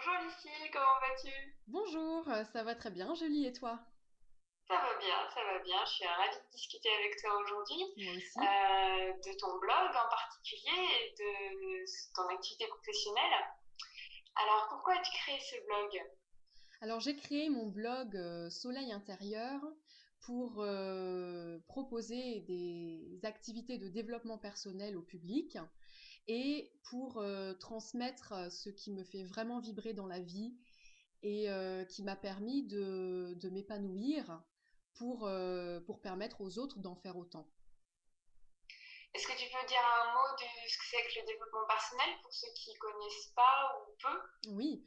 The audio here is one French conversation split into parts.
Bonjour Lucille, comment vas-tu? Bonjour, ça va très bien, Julie, et toi? Ça va bien, ça va bien. Je suis ravie de discuter avec toi aujourd'hui Moi aussi. de ton blog en particulier et de ton activité professionnelle. Alors, pourquoi as-tu créé ce blog? Alors j'ai créé mon blog Soleil intérieur pour proposer des activités de développement personnel au public et pour transmettre ce qui me fait vraiment vibrer dans la vie et qui m'a permis de m'épanouir pour permettre aux autres d'en faire autant. Est-ce que tu peux dire un mot de ce que c'est que le développement personnel pour ceux qui connaissent pas ou peu? Oui,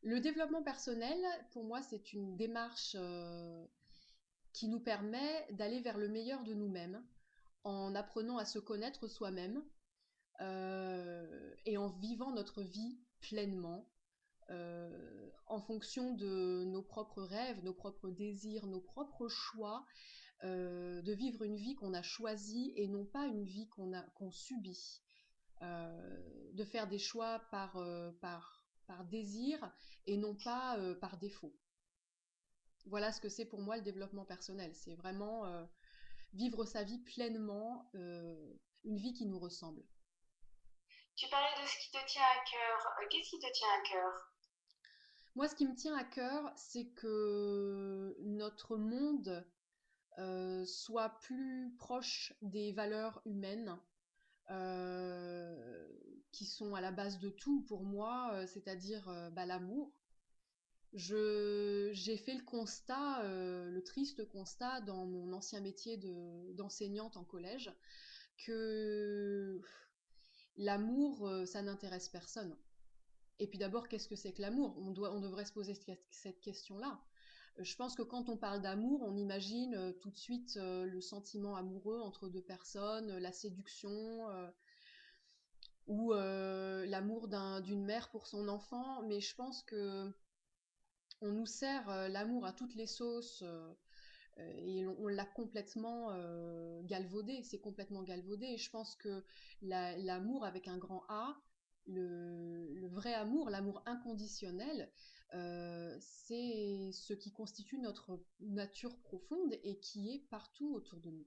le développement personnel, pour moi, c'est une démarche qui nous permet d'aller vers le meilleur de nous-mêmes en apprenant à se connaître soi-même et en vivant notre vie pleinement en fonction de nos propres rêves, nos propres désirs, nos propres choix, de vivre une vie qu'on a choisie et non pas une vie qu'on subit, de faire des choix par désir et non pas par défaut. Voilà ce que c'est pour moi le développement personnel. C'est vraiment vivre sa vie pleinement, une vie qui nous ressemble. Tu parlais de ce qui te tient à cœur. Qu'est-ce qui te tient à cœur? Moi, ce qui me tient à cœur, c'est que notre monde soit plus proche des valeurs humaines euh, qui sont à la base de tout pour moi, c'est-à-dire bah, l'amour. J'ai fait le constat, le triste constat dans mon ancien métier d'enseignante en collège, que l'amour, ça n'intéresse personne. Et puis d'abord, qu'est-ce que c'est que l'amour? On devrait se poser cette question-là. Je pense que quand on parle d'amour, on imagine tout de suite le sentiment amoureux entre deux personnes, la séduction ou l'amour d'une mère pour son enfant. Mais je pense que on nous sert l'amour à toutes les sauces et on l'a complètement galvaudé. C'est complètement galvaudé. Et je pense que l'amour avec un grand A, le vrai amour, l'amour inconditionnel, c'est ce qui constitue notre nature profonde et qui est partout autour de nous.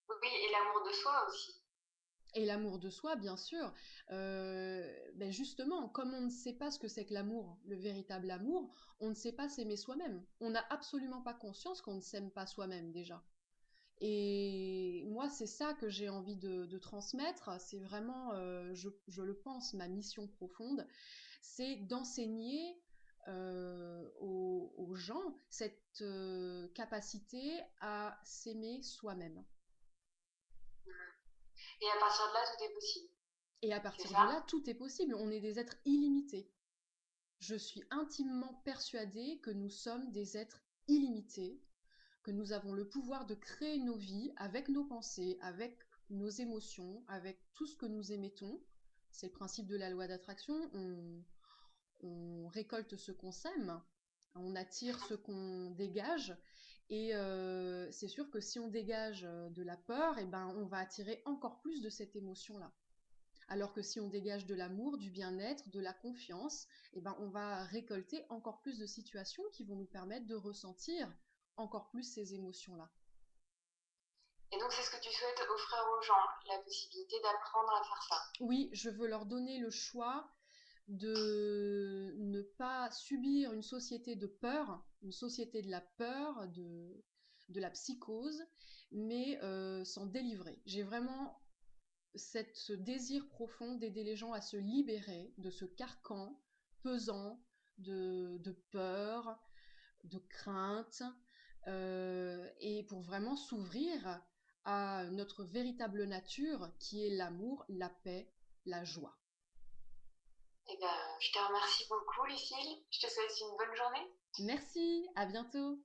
Oui, et l'amour de soi aussi. Et l'amour de soi, bien sûr. Ben justement, comme on ne sait pas ce que c'est que l'amour, le véritable amour, on ne sait pas s'aimer soi-même. On n'a absolument pas conscience qu'on ne s'aime pas soi-même déjà. Et moi, c'est ça que j'ai envie de transmettre. C'est vraiment, je le pense, ma mission profonde, c'est d'enseigner aux gens cette capacité à s'aimer soi-même. Et à partir de là, tout est possible. Et à C'est partir de ça? là, tout est possible. On est des êtres illimités. Je suis intimement persuadée que nous sommes des êtres illimités, que nous avons le pouvoir de créer nos vies avec nos pensées, avec nos émotions, avec tout ce que nous émettons. C'est le principe de la loi d'attraction. On récolte ce qu'on sème, on attire ce qu'on dégage. Et c'est sûr que si on dégage de la peur, eh ben, on va attirer encore plus de cette émotion-là. Alors que si on dégage de l'amour, du bien-être, de la confiance, eh ben, on va récolter encore plus de situations qui vont nous permettre de ressentir encore plus ces émotions-là. Et donc, c'est ce que tu souhaites offrir aux gens, la possibilité d'apprendre à faire ça. Oui, je veux leur donner le choix de ne pas subir une société de peur, une société de la peur, de la psychose, mais s'en délivrer. J'ai vraiment ce désir profond d'aider les gens à se libérer de ce carcan pesant de peur, de crainte, et pour vraiment s'ouvrir à notre véritable nature qui est l'amour, la paix, la joie. Eh ben, je te remercie beaucoup, Lucille. Je te souhaite une bonne journée. Merci, à bientôt.